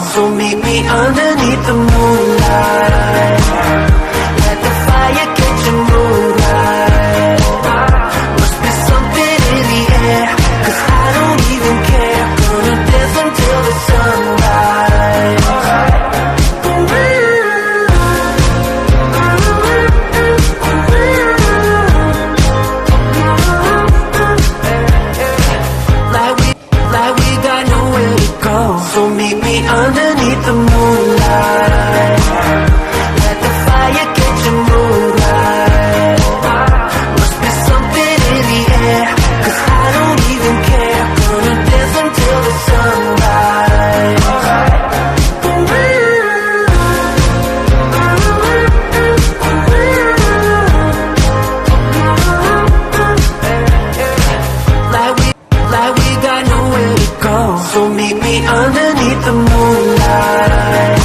So meet me underneath the moonlight. Let the fire catch your mood right. Must be something in the air, 'cause I don't even care. Gonna dance until the sunrise. Like we got nowhere to go. So meet me underneath the moonlight. Let the fire catch your mood right. Must be something in the air, 'cause I don't even care. Gonna dance until the sunrise. Like we got nowhere to go. So meet me underneath the moonlight.